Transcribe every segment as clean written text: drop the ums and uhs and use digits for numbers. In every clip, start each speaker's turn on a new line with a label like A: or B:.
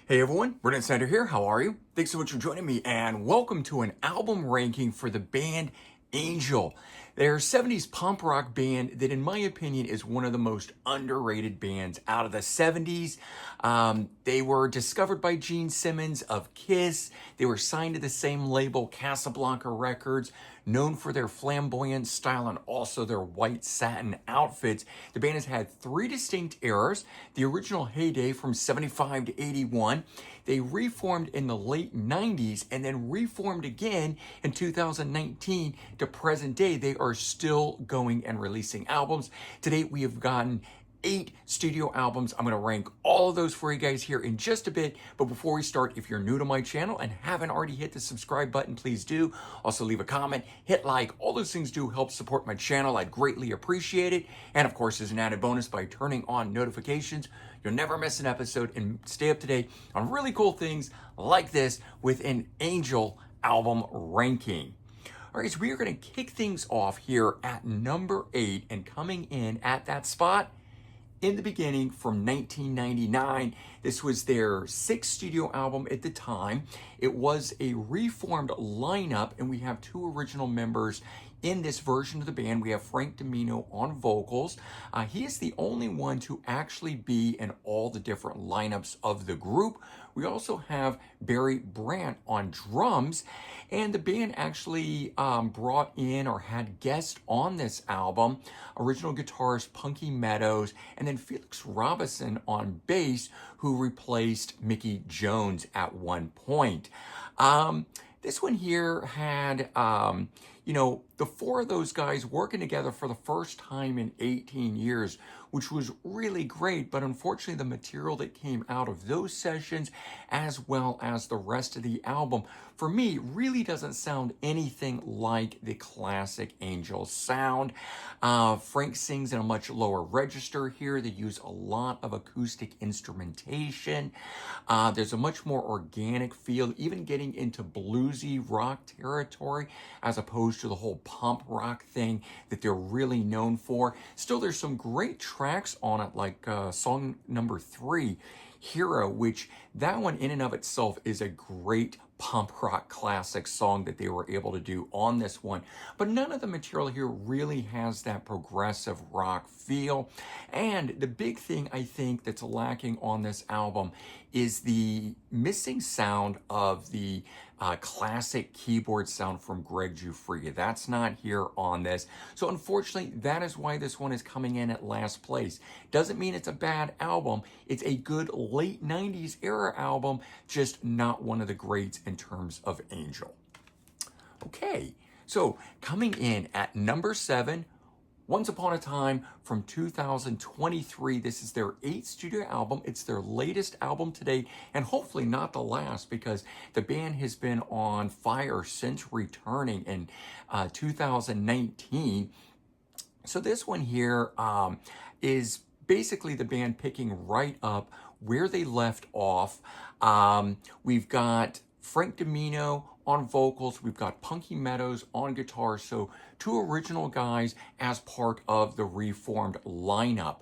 A: Hey everyone, Brennan Sander here. How are you? Thanks so much for joining me and welcome to an album ranking for the band Angel. They're a 70s punk rock band that in my opinion is one of the most underrated bands out of the 70s. They were discovered by Gene Simmons of Kiss. They were signed to the same label, Casablanca Records, known for their flamboyant style and also their white satin outfits. The band has had three distinct eras. The original heyday from 75 to 81. They reformed in the late 90s and then reformed again in 2019 to present day. They are still going and releasing albums. To date, we have gotten 8 studio albums. I'm going to rank all of those for you guys here in just a bit. But before we start, if you're new to my channel and haven't already hit the subscribe button, please do. Also leave a comment, hit like. All those things do help support my channel. I'd greatly appreciate it. And of course, as an added bonus, by turning on notifications, you'll never miss an episode and stay up to date on really cool things like this with an Angel album ranking. All right, so we are going to kick things off here at number 8, and coming in at that spot in the beginning from 1999. This was their 6th studio album at the time. It was a reformed lineup, and we have 2 original members in this version of the band. We have Frank Domino on vocals. He is the only one to actually be in all the different lineups of the group. We also have Barry Brandt on drums, and the band actually brought in or had guests on this album, original guitarist Punky Meadows, and then Felix Robinson on bass, who replaced Mickey Jones at one point. This one here had, the 4 of those guys working together for the first time in 18 years, which was really great. But unfortunately, the material that came out of those sessions, as well as the rest of the album, for me, really doesn't sound anything like the classic Angel sound. Frank sings in a much lower register here. They use a lot of acoustic instrumentation. There's a much more organic feel, even getting into bluesy rock territory, as opposed to the whole pump rock thing that they're really known for. Still, there's some great tracks on it, like song number 3, Hero, which that one in and of itself is a great pump rock classic song that they were able to do on this one. But none of the material here really has that progressive rock feel. And the big thing I think that's lacking on this album is the missing sound of the classic keyboard sound from Greg Giuffria. That's not here on this. So unfortunately, that is why this one is coming in at last place. Doesn't mean it's a bad album. It's a good late 90s era album, just not one of the greats in terms of Angel. Okay, so coming in at number 7, Once Upon a Time from 2023. This is their 8th studio album. It's their latest album to date, and hopefully not the last, because the band has been on fire since returning in 2019. So this one here is basically the band picking right up where they left off. We've got Frank Domino on vocals. We've got Punky Meadows on guitar. So 2 original guys as part of the reformed lineup.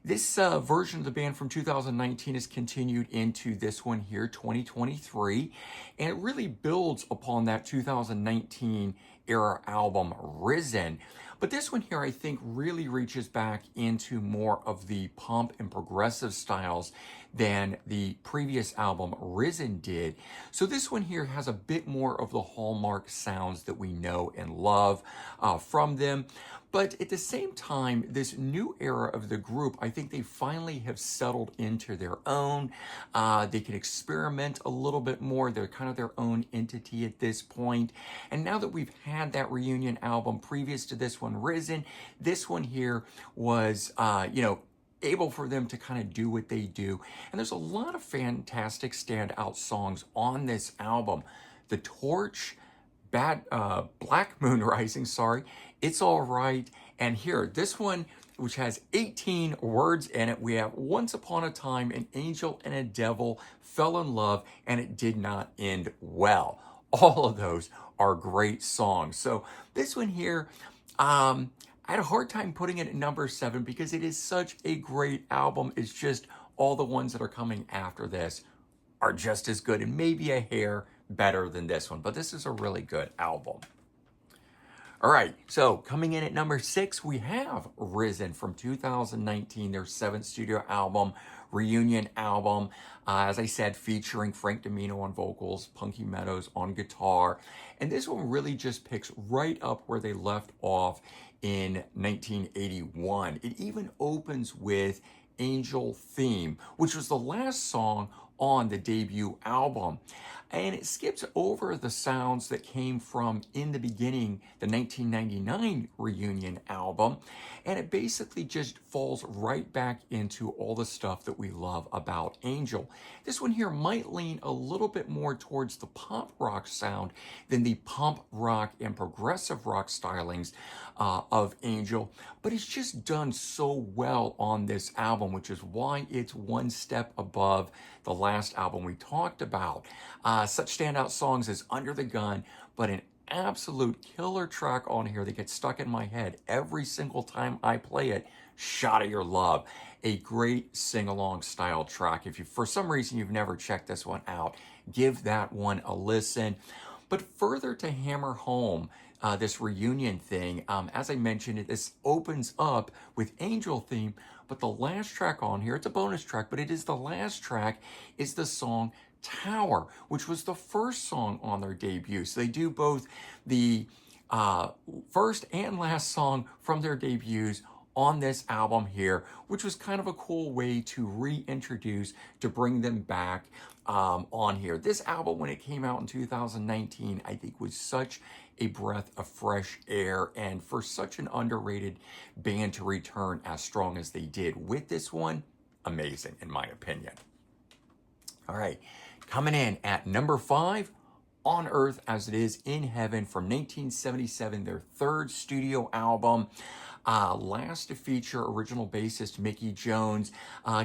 A: This version of the band from 2019 has continued into this one here, 2023, and it really builds upon that 2019 era album, Risen. But this one here, I think, really reaches back into more of the pump and progressive styles than the previous album, Risen, did. So this one here has a bit more of the hallmark sounds that we know and love from them. But at the same time, this new era of the group, I think they finally have settled into their own. They can experiment a little bit more. They're kind of their own entity at this point. And now that we've had that reunion album previous to this one, Risen, this one here was, able for them to kind of do what they do. And there's a lot of fantastic standout songs on this album. The Torch, Black Moon Rising, It's All Right, and here, this one, which has 18 words in it, we have Once Upon a Time, an angel and a devil fell in love, and it did not end well. All of those are great songs. So this one here, I had a hard time putting it at number 7 because it is such a great album. It's just all the ones that are coming after this are just as good and maybe a hair better than this one, but this is a really good album. All right, so coming in at number 6, we have Risen from 2019, their 7th studio album, reunion album. As I said, featuring Frank Domino on vocals, Punky Meadows on guitar. And this one really just picks right up where they left off in 1981. It even opens with Angel Theme, which was the last song on the debut album. And it skips over the sounds that came from, in the beginning, the 1999 reunion album. And it basically just falls right back into all the stuff that we love about Angel. This one here might lean a little bit more towards the pop rock sound than the punk rock and progressive rock stylings of Angel. But it's just done so well on this album, which is why it's one step above the last album we talked about. Such standout songs as Under the Gun, but an absolute killer track on here that gets stuck in my head every single time I play it, Shot of Your Love. A great sing-along style track. If you, for some reason, you've never checked this one out, give that one a listen. But further to hammer home this reunion thing, as I mentioned, this opens up with Angel Theme, but the last track on here, it's a bonus track, but it is the last track, is the song Tower, which was the first song on their debut. So they do both the first and last song from their debuts on this album here, which was kind of a cool way to reintroduce, to bring them back on here. This album, when it came out in 2019, I think was such a breath of fresh air, and for such an underrated band to return as strong as they did with this one, amazing in my opinion. All right, coming in at number 5, On Earth as It Is in Heaven from 1977, their 3rd studio album. Last to feature original bassist Mickey Jones.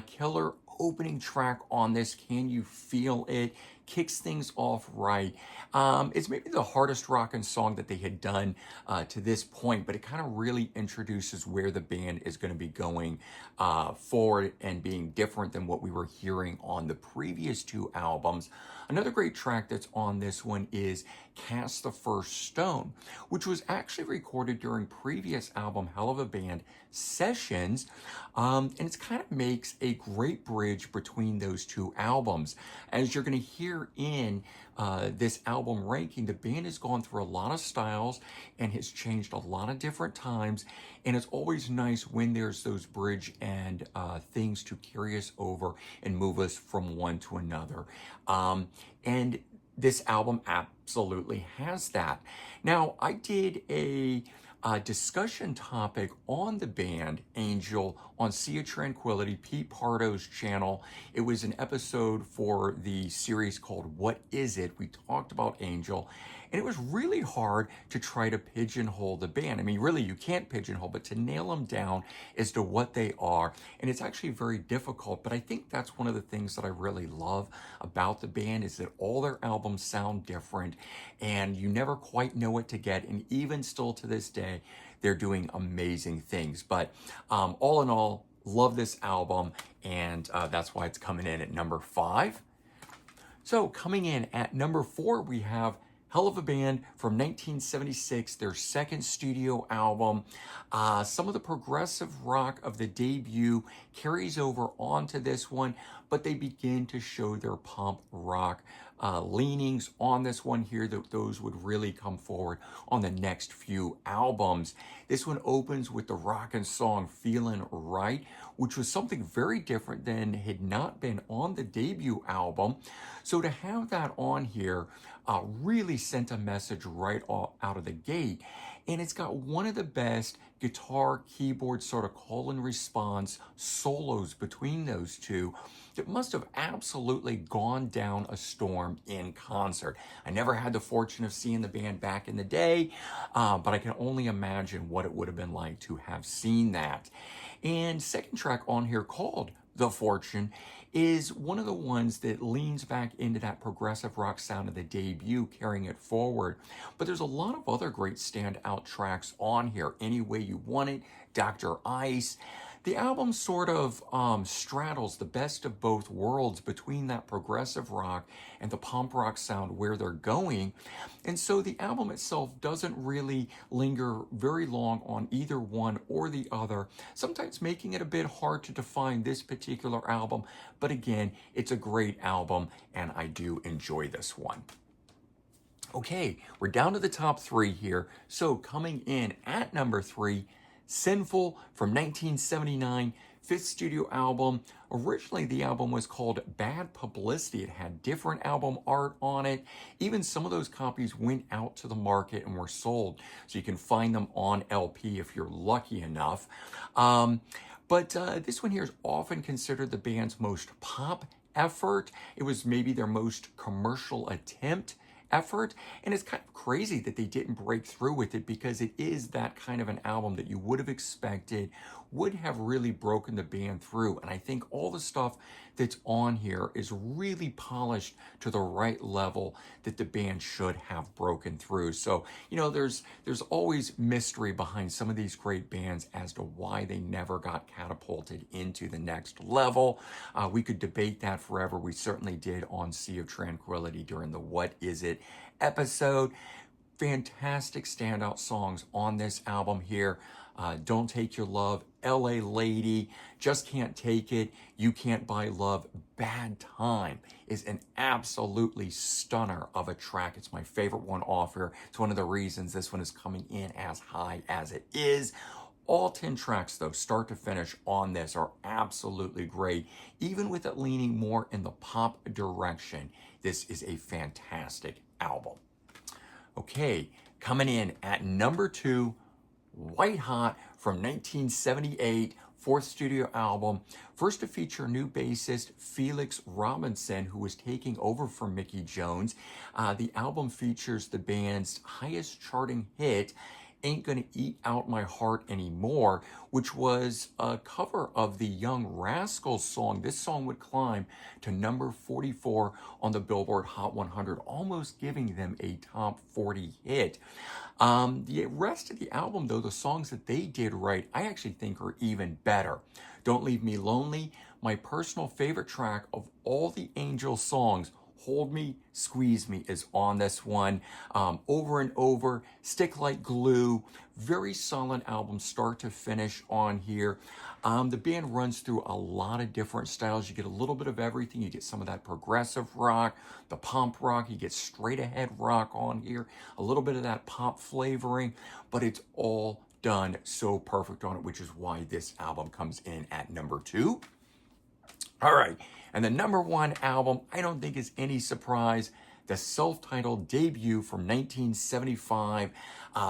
A: Killer opening track on this, Can You Feel It? Kicks things off right. It's maybe the hardest rockin' song that they had done to this point, but it kind of really introduces where the band is going to be going forward and being different than what we were hearing on the previous 2 albums. Another great track that's on this one is Cast the First Stone, which was actually recorded during previous album Helluva Band sessions, and it kind of makes a great bridge between those 2 albums. As you're going to hear in this album ranking, the band has gone through a lot of styles and has changed a lot of different times, and it's always nice when there's those bridge and things to carry us over and move us from one to another. And this album absolutely has that. Now, I did a discussion topic on the band Angel on Sea of Tranquility, Pete Pardo's channel. It was an episode for the series called What Is It? We talked about Angel, and it was really hard to try to pigeonhole the band. I mean, really, you can't pigeonhole, but to nail them down as to what they are, and it's actually very difficult, but I think that's one of the things that I really love about the band, is that all their albums sound different, and you never quite know what to get, and even still to this day, they're doing amazing things. But all in all, love this album, and that's why it's coming in at number 5. So coming in at number 4, we have Helluva Band from 1976, their 2nd studio album. Some of the progressive rock of the debut carries over onto this one, but they begin to show their punk rock leanings on this one here, that those would really come forward on the next few albums. This one opens with the rockin' song Feelin' Right, which was something very different than had not been on the debut album. So to have that on here really sent a message right out of the gate. And it's got one of the best guitar, keyboard sort of call and response solos between those 2 that must have absolutely gone down a storm in concert. I never had the fortune of seeing the band back in the day, but I can only imagine what it would have been like to have seen that. And second track on here, called The Fortune, is one of the ones that leans back into that progressive rock sound of the debut, carrying it forward. But there's a lot of other great standout tracks on here. Any Way You Want It, Dr. Ice. the album sort of straddles the best of both worlds between that progressive rock and the punk rock sound where they're going. And so the album itself doesn't really linger very long on either one or the other, sometimes making it a bit hard to define this particular album. But again, it's a great album and I do enjoy this one. Okay, we're down to the top three here. So coming in at number three, Sinful from 1979, fifth studio album. Originally, the album was called Bad Publicity. It had different album art on it. Even some of those copies went out to the market and were sold. So you can find them on LP if you're lucky enough. But this one here is often considered the band's most pop effort. It was maybe their most commercial attempt effort, and it's kind of crazy that they didn't break through with it, because it is that kind of an album that you would have expected would have really broken the band through. And I think all the stuff that's on here is really polished to the right level that the band should have broken through. So, you know, there's always mystery behind some of these great bands as to why they never got catapulted into the next level. We could debate that forever. We certainly did on Sea of Tranquility during the What Is It episode. Fantastic standout songs on this album here. Don't Take Your Love, LA Lady, Just Can't Take It, You Can't Buy Love, Bad Time is an absolutely stunner of a track. It's my favorite one off here. It's one of the reasons this one is coming in as high as it is. All 10 tracks, though, start to finish on this, are absolutely great. Even with it leaning more in the pop direction, this is a fantastic album. Okay, coming in at number two, White Hot from 1978, fourth studio album. First to feature new bassist Felix Robinson, who was taking over from Mickey Jones. The album features the band's highest charting hit, Ain't Gonna Eat Out My Heart Anymore, which was a cover of the Young Rascals song. This song would climb to number 44 on the Billboard Hot 100, almost giving them a top 40 hit. The rest of the album, though, the songs that they did right, I actually think are even better. Don't Leave Me Lonely, my personal favorite track of all the Angel songs. Hold Me, Squeeze Me is on this one. Over and Over, Stick Like Glue, very solid album start to finish on here. The band runs through a lot of different styles. You get a little bit of everything. You get some of that progressive rock, the punk rock, you get straight ahead rock on here, a little bit of that pop flavoring, but it's all done so perfect on it, which is why this album comes in at number two. All right, and the number one album, I don't think is any surprise, the self-titled debut from 1975,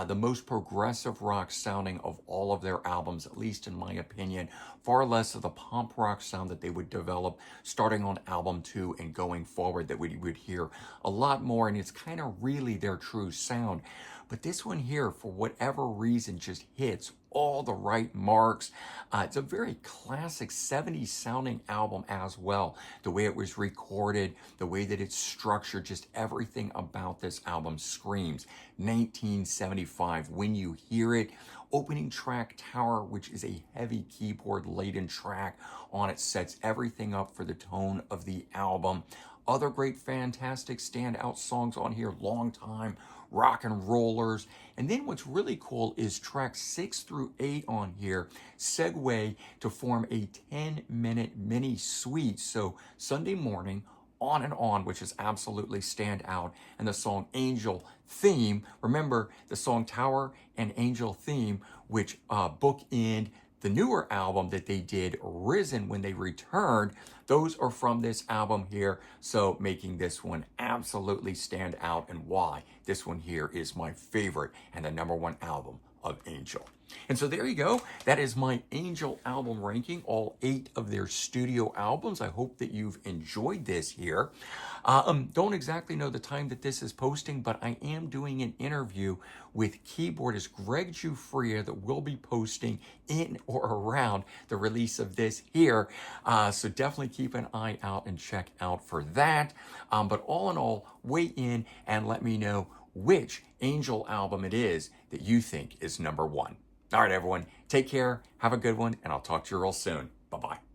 A: the most progressive rock sounding of all of their albums, at least in my opinion. Far less of the pop rock sound that they would develop starting on album 2 and going forward that we would hear a lot more, and it's kind of really their true sound. But this one here, for whatever reason, just hits all the right marks. It's a very classic 70s sounding album as well. The way it was recorded, the way that it's structured, just everything about this album screams 1975 when you hear it. Opening track, Tower, which is a heavy keyboard laden track on it, sets everything up for the tone of the album. Other great, fantastic standout songs on here, Long Time, Rock and Rollers. And then what's really cool is tracks 6 through 8 on here segue to form a 10-minute mini suite. So Sunday Morning, On and On, which is absolutely stand out, and the song Angel Theme. Remember the song Tower and Angel Theme, which bookend the newer album that they did, Risen, when they returned. Those are from this album here, so making this one absolutely stand out, and why this one here is my favorite and the number one album of Angel. And so there you go. That is my Angel album ranking, all 8 of their studio albums. I hope that you've enjoyed this here. Don't exactly know the time that this is posting, but I am doing an interview with keyboardist Greg Giuffria that will be posting in or around the release of this here. So definitely keep an eye out and check out for that. But all in all, weigh in and let me know which Angel album it is that you think is number one. All right, everyone, take care, have a good one, and I'll talk to you real soon. Bye-bye.